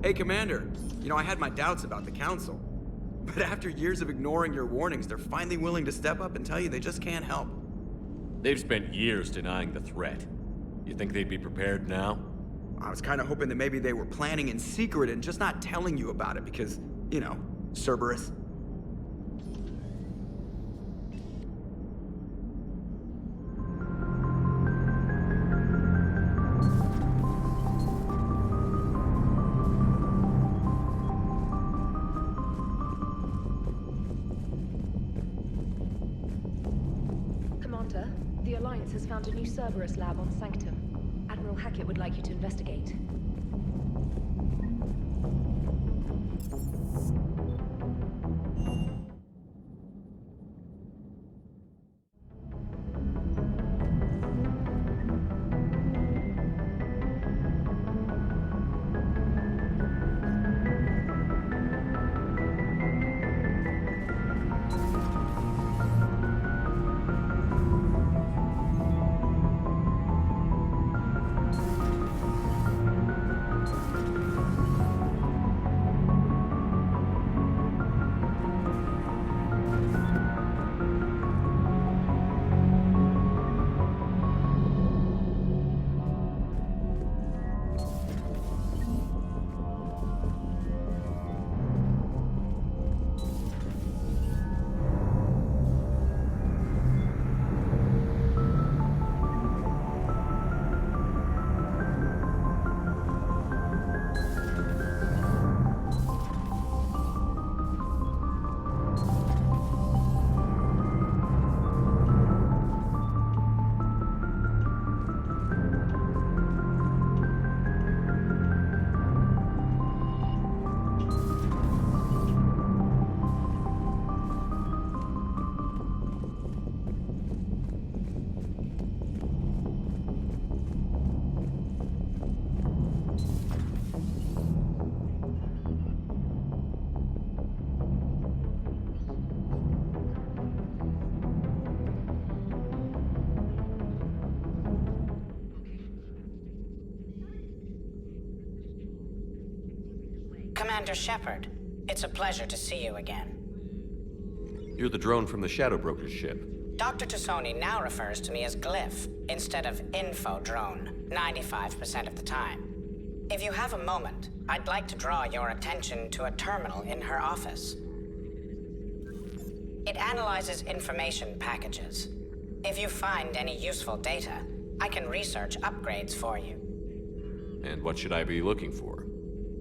Hey, Commander. You know, I had my doubts about the Council. But after years of ignoring your warnings, they're finally willing to step up and tell you they just can't help. They've spent years denying the threat. You think they'd be prepared now? I was kind of hoping that maybe they were planning in secret and just not telling you about it because, you know, Cerberus. The Alliance has found a new Cerberus lab on Sanctum. Admiral Hackett would like you to investigate. Commander Shepard, it's a pleasure to see you again. You're the drone from the Shadow Broker's ship. Dr. Tassoni now refers to me as Glyph instead of Info Drone, 95% of the time. If you have a moment, I'd like to draw your attention to a terminal in her office. It analyzes information packages. If you find any useful data, I can research upgrades for you. And what should I be looking for?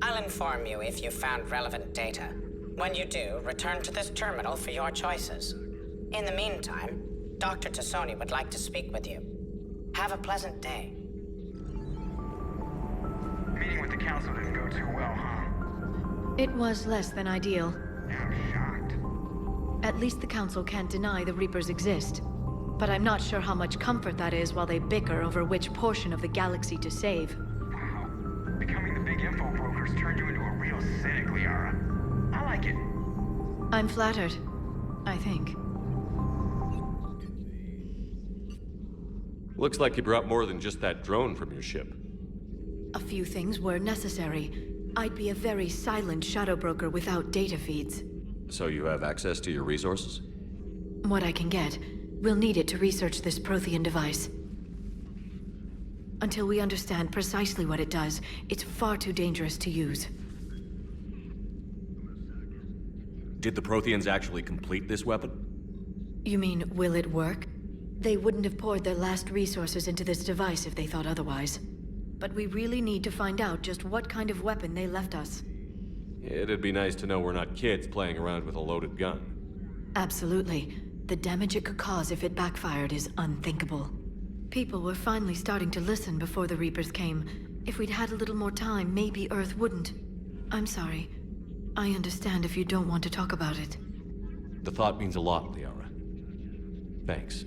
I'll inform you if you found relevant data. When you do, return to this terminal for your choices. In the meantime, Dr. Tassoni would like to speak with you. Have a pleasant day. Meeting with the Council didn't go too well, huh? It was less than ideal. I'm shocked. At least the Council can't deny the Reapers exist. But I'm not sure how much comfort that is while they bicker over which portion of the galaxy to save. Wow. Becoming the big info brokers turned you into a real cynic, Liara. I like it. I'm flattered, I think. Looks like you brought more than just that drone from your ship. A few things were necessary. I'd be a very silent shadow broker without data feeds. So you have access to your resources? What I can get. We'll need it to research this Prothean device. Until we understand precisely what it does, it's far too dangerous to use. Did the Protheans actually complete this weapon? You mean, will it work? They wouldn't have poured their last resources into this device if they thought otherwise. But we really need to find out just what kind of weapon they left us. It'd be nice to know we're not kids playing around with a loaded gun. Absolutely. The damage it could cause if it backfired is unthinkable. People were finally starting to listen before the Reapers came. If we'd had a little more time, maybe Earth wouldn't. I'm sorry. I understand if you don't want to talk about it. The thought means a lot, Liara. Thanks.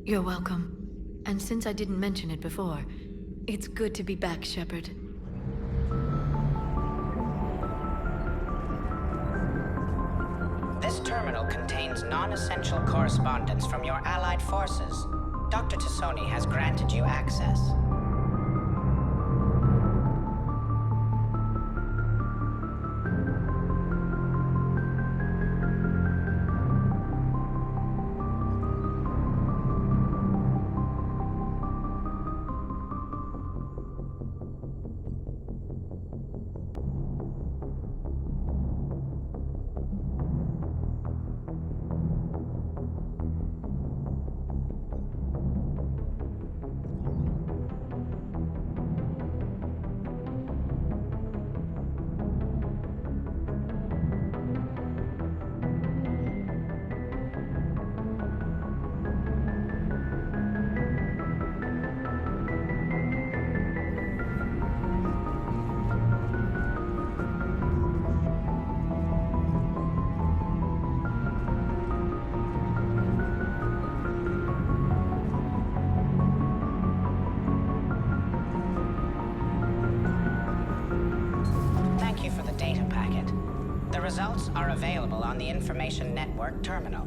You're welcome. And since I didn't mention it before, it's good to be back, Shepard. This terminal contains non-essential correspondence from your allied forces. Dr. Tassoni has granted you access. Results are available on the Information Network terminal.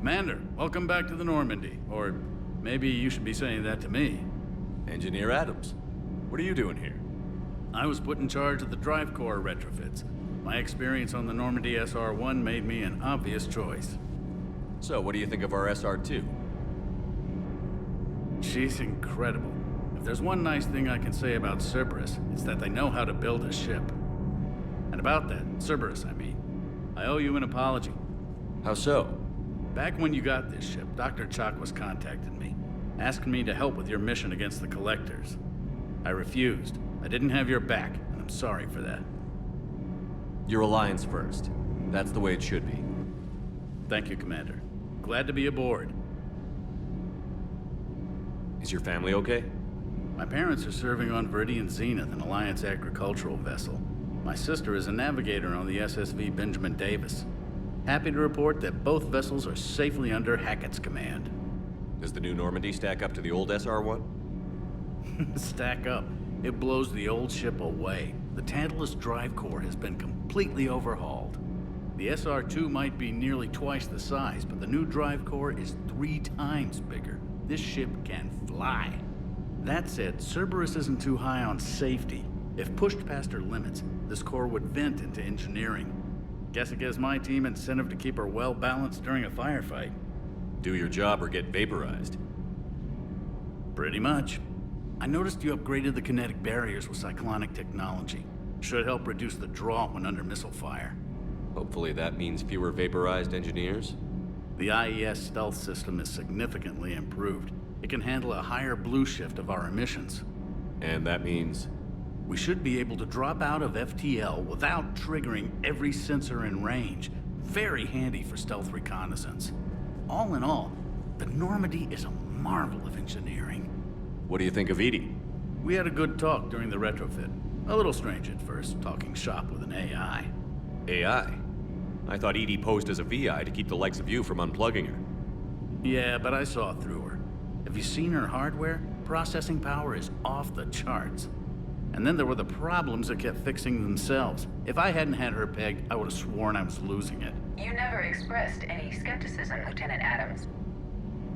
Commander, welcome back to the Normandy. Or maybe you should be saying that to me. Engineer Adams, what are you doing here? I was put in charge of the drive core retrofits. My experience on the Normandy SR-1 made me an obvious choice. So, what do you think of our SR-2? She's incredible. If there's one nice thing I can say about Cerberus, it's that they know how to build a ship. And about that, Cerberus, I mean, I owe you an apology. How so? Back when you got this ship, Dr. Chakwas contacted me, asking me to help with your mission against the Collectors. I refused. I didn't have your back, and I'm sorry for that. Your alliance first. That's the way it should be. Thank you, Commander. Glad to be aboard. Is your family okay? My parents are serving on Viridian Zenith, an Alliance agricultural vessel. My sister is a navigator on the SSV Benjamin Davis. Happy to report that both vessels are safely under Hackett's command. Does the new Normandy stack up to the old SR-1? Stack up. It blows the old ship away. The Tantalus drive core has been completely overhauled. The SR-2 might be nearly twice the size, but the new drive core is 3 times bigger. This ship can fly. That said, Cerberus isn't too high on safety. If pushed past her limits, this core would vent into engineering. Guess it gives my team incentive to keep her well-balanced during a firefight. Do your job or get vaporized. Pretty much. I noticed you upgraded the kinetic barriers with cyclonic technology. Should help reduce the draw when under missile fire. Hopefully that means fewer vaporized engineers. The IES stealth system is significantly improved. It can handle a higher blue shift of our emissions. And that means... We should be able to drop out of FTL without triggering every sensor in range. Very handy for stealth reconnaissance. All in all, the Normandy is a marvel of engineering. What do you think of Edie? We had a good talk during the retrofit. A little strange at first, talking shop with an AI. AI? I thought Edie posed as a VI to keep the likes of you from unplugging her. Yeah, but I saw through her. Have you seen her hardware? Processing power is off the charts. And then there were the problems that kept fixing themselves. If I hadn't had her pegged, I would have sworn I was losing it. You never expressed any skepticism, Lieutenant Adams.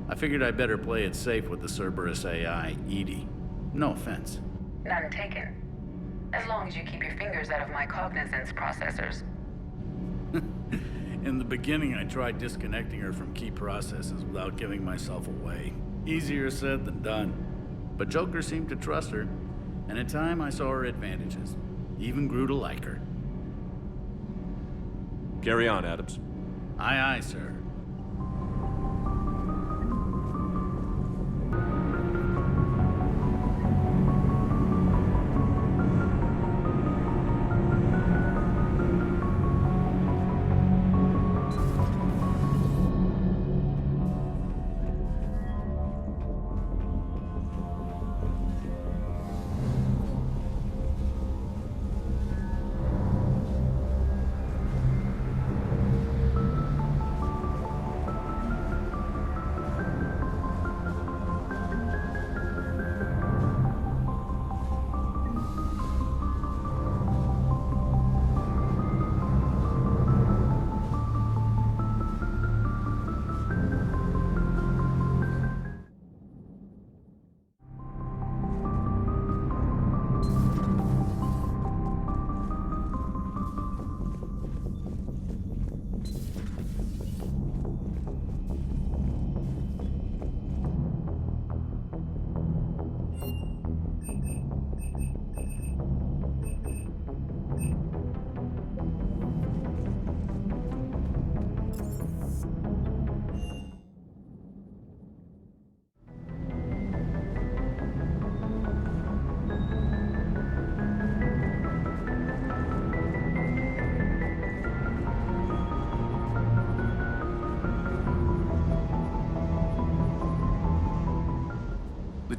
I figured I'd better play it safe with the Cerberus AI, Edie. No offense. None taken. As long as you keep your fingers out of my cognizance processors. In the beginning, I tried disconnecting her from key processes without giving myself away. Easier said than done. But Joker seemed to trust her, and in time I saw her advantages. Even grew to like her. Carry on, Adams. Aye, aye, sir.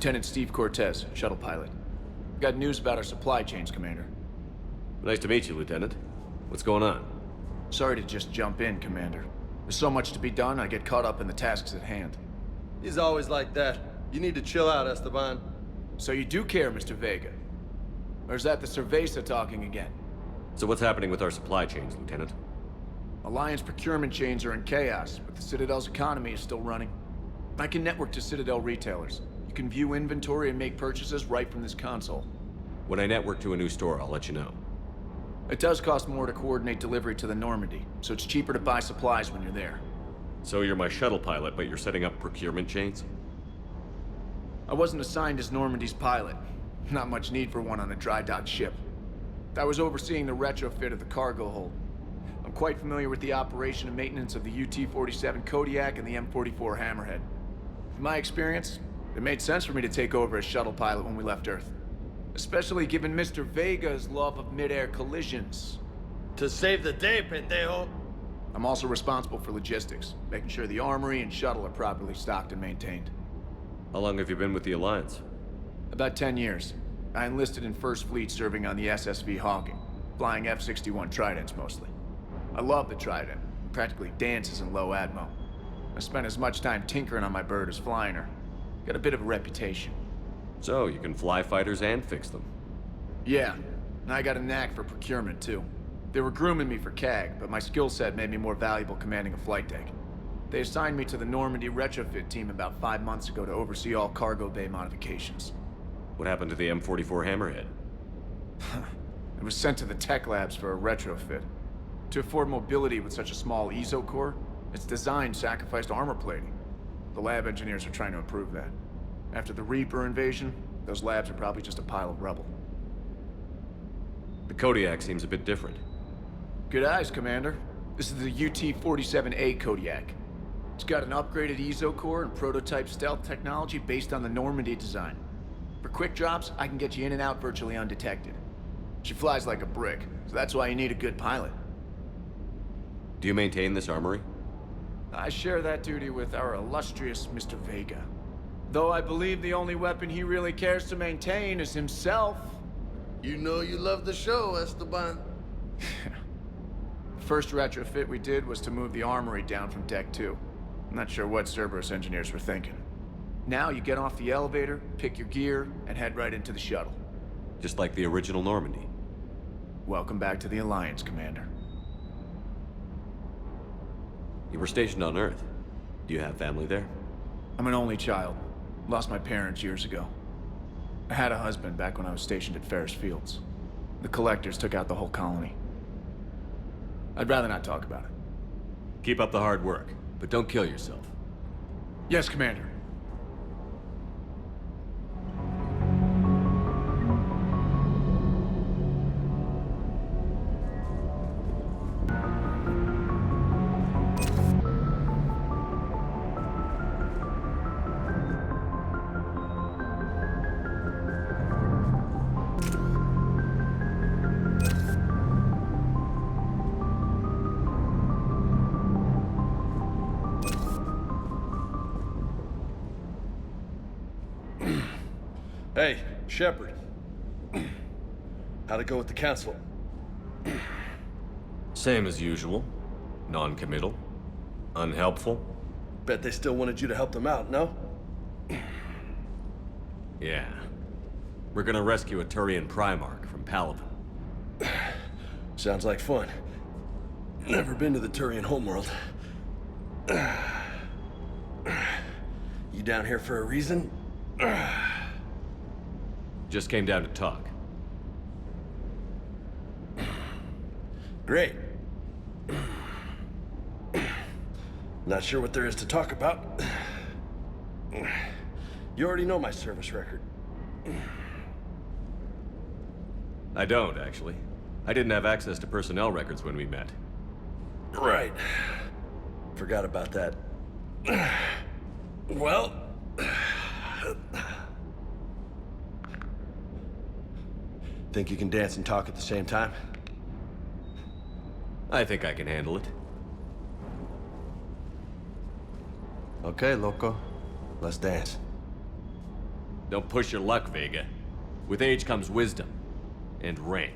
Lieutenant Steve Cortez, shuttle pilot. Got news about our supply chains, Commander. Nice to meet you, Lieutenant. What's going on? Sorry to just jump in, Commander. There's so much to be done, I get caught up in the tasks at hand. He's always like that. You need to chill out, Esteban. So you do care, Mr. Vega? Or is that the Cerveza talking again? So what's happening with our supply chains, Lieutenant? Alliance procurement chains are in chaos, but the Citadel's economy is still running. I can network to Citadel retailers. You can view inventory and make purchases right from this console. When I network to a new store, I'll let you know. It does cost more to coordinate delivery to the Normandy, so it's cheaper to buy supplies when you're there. So you're my shuttle pilot, but you're setting up procurement chains? I wasn't assigned as Normandy's pilot. Not much need for one on a dry dock ship. I was overseeing the retrofit of the cargo hold. I'm quite familiar with the operation and maintenance of the UT-47 Kodiak and the M44 Hammerhead. In my experience, it made sense for me to take over as shuttle pilot when we left Earth. Especially given Mr. Vega's love of mid-air collisions. To save the day, pendejo. I'm also responsible for logistics, making sure the armory and shuttle are properly stocked and maintained. How long have you been with the Alliance? About 10 years. I enlisted in First Fleet serving on the SSV Hawking, flying F-61 Tridents mostly. I love the Trident. It practically dances in low atmo. I spent as much time tinkering on my bird as flying her. Got a bit of a reputation. So, you can fly fighters and fix them. Yeah, and I got a knack for procurement, too. They were grooming me for CAG, but my skill set made me more valuable commanding a flight deck. They assigned me to the Normandy retrofit team about 5 months ago to oversee all cargo bay modifications. What happened to the M44 Hammerhead? It was sent to the tech labs for a retrofit. To afford mobility with such a small ESO core, its design sacrificed armor plating. The lab engineers are trying to improve that. After the Reaper invasion, those labs are probably just a pile of rubble. The Kodiak seems a bit different. Good eyes, Commander. This is the UT-47A Kodiak. It's got an upgraded ESO core and prototype stealth technology based on the Normandy design. For quick drops, I can get you in and out virtually undetected. She flies like a brick, so that's why you need a good pilot. Do you maintain this armory? I share that duty with our illustrious Mr. Vega. Though I believe the only weapon he really cares to maintain is himself. You know you love the show, Esteban. The first retrofit we did was to move the armory down from Deck 2. I'm not sure what Cerberus engineers were thinking. Now you get off the elevator, pick your gear, and head right into the shuttle. Just like the original Normandy. Welcome back to the Alliance, Commander. You were stationed on Earth. Do you have family there? I'm an only child. Lost my parents years ago. I had a husband back when I was stationed at Ferris Fields. The Collectors took out the whole colony. I'd rather not talk about it. Keep up the hard work, but don't kill yourself. Yes, Commander. Hey, Shepard. How'd it go with the council? Same as usual. Non-committal. Unhelpful. Bet they still wanted you to help them out, no? Yeah. We're gonna rescue a Turian Primarch from Paladin. Sounds like fun. Never been to the Turian homeworld. You down here for a reason? Just came down to talk. Great. Not sure what there is to talk about. You already know my service record. I don't, actually. I didn't have access to personnel records when we met. Right. Forgot about that. Well... Think you can dance and talk at the same time? I think I can handle it. Okay, loco. Let's dance. Don't push your luck, Vega. With age comes wisdom. And rank.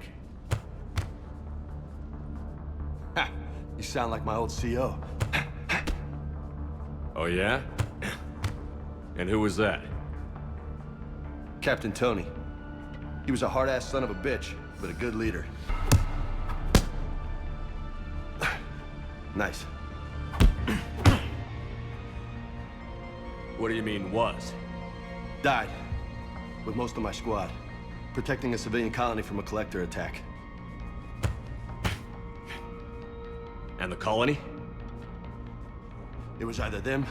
Ha! You sound like my old CO. Oh yeah? And who was that? Captain Tony. He was a hard-ass son of a bitch, but a good leader. Nice. What do you mean, was? Died. With most of my squad. Protecting a civilian colony from a collector attack. And the colony? It was either them,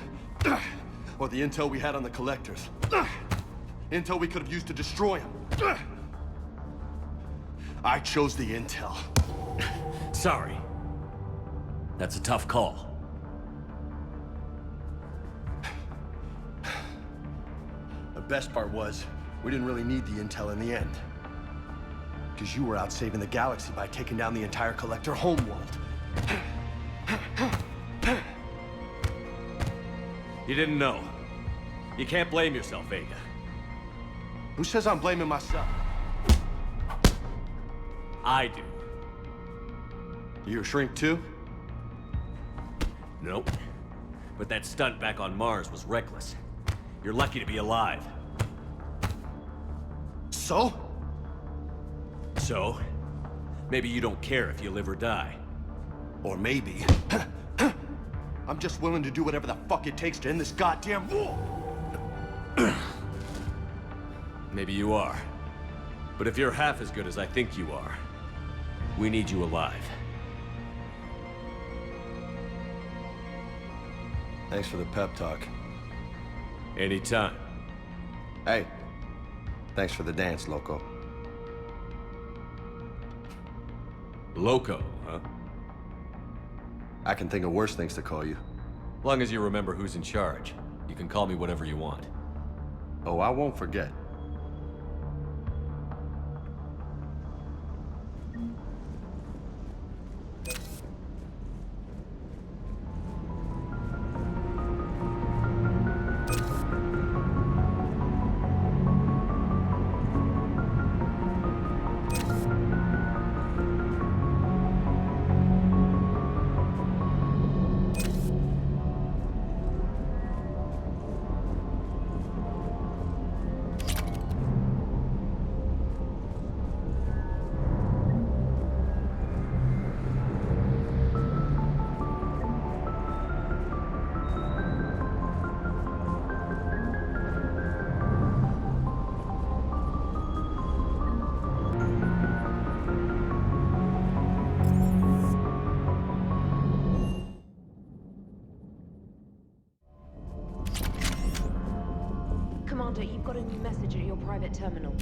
or the intel we had on the collectors. Intel we could have used to destroy them. I chose the intel. Sorry. That's a tough call. The best part was, we didn't really need the intel in the end. Because you were out saving the galaxy by taking down the entire collector homeworld. You didn't know. You can't blame yourself, Vega. Who says I'm blaming myself? I do. You a shrink too? Nope. But that stunt back on Mars was reckless. You're lucky to be alive. So? So? Maybe you don't care if you live or die. Or maybe... I'm just willing to do whatever the fuck it takes to end this goddamn war! Maybe you are. But if you're half as good as I think you are, we need you alive. Thanks for the pep talk. Anytime. Hey, thanks for the dance, Loco. Loco, huh? I can think of worse things to call you. Long as you remember who's in charge, you can call me whatever you want. Oh, I won't forget. Commander, you've got a new message at your private terminal.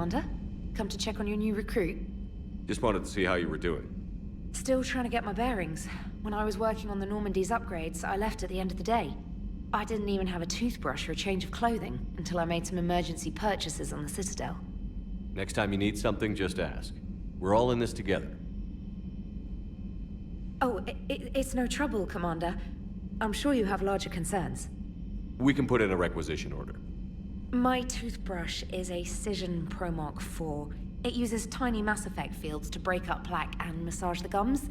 Commander. Come to check on your new recruit. Just wanted to see how you were doing. Still trying to get my bearings. When I was working on the Normandy's upgrades, I left at the end of the day. I didn't even have a toothbrush or a change of clothing until I made some emergency purchases on the Citadel. Next time you need something, just ask. We're all in this together. Oh, it's no trouble, Commander. I'm sure you have larger concerns. We can put in a requisition order. My toothbrush is a Cision Pro Mark IV. It uses tiny Mass Effect fields to break up plaque and massage the gums.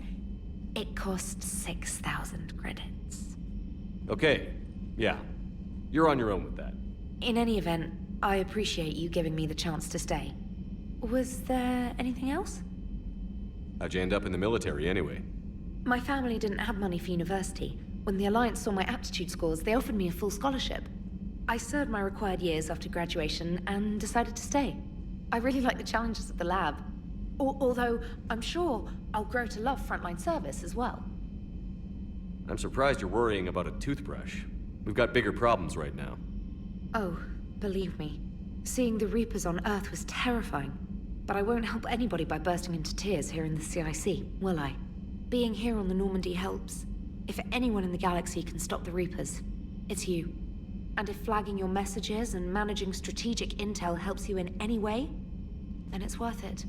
It costs 6,000 credits. Okay, yeah. You're on your own with that. In any event, I appreciate you giving me the chance to stay. Was there anything else? How'd you end up in the military anyway? My family didn't have money for university. When the Alliance saw my aptitude scores, they offered me a full scholarship. I served my required years after graduation and decided to stay. I really like the challenges of the lab. Although, I'm sure I'll grow to love frontline service as well. I'm surprised you're worrying about a toothbrush. We've got bigger problems right now. Oh, believe me. Seeing the Reapers on Earth was terrifying. But I won't help anybody by bursting into tears here in the CIC, will I? Being here on the Normandy helps. If anyone in the galaxy can stop the Reapers, it's you. And if flagging your messages and managing strategic intel helps you in any way, then it's worth it.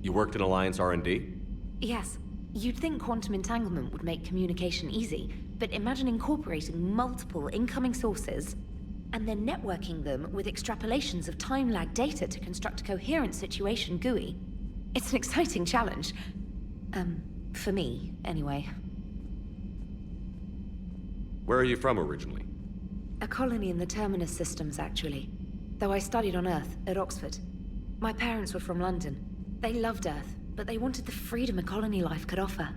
You worked in Alliance R&D? Yes. You'd think quantum entanglement would make communication easy, but imagine incorporating multiple incoming sources and then networking them with extrapolations of time-lag data to construct a coherent situation GUI. It's an exciting challenge. For me, anyway. Where are you from originally? A colony in the Terminus systems, actually. Though I studied on Earth, at Oxford. My parents were from London. They loved Earth, but they wanted the freedom a colony life could offer.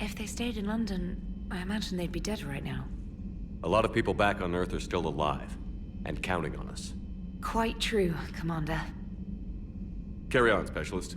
If they stayed in London, I imagine they'd be dead right now. A lot of people back on Earth are still alive, and counting on us. Quite true, Commander. Carry on, Specialist.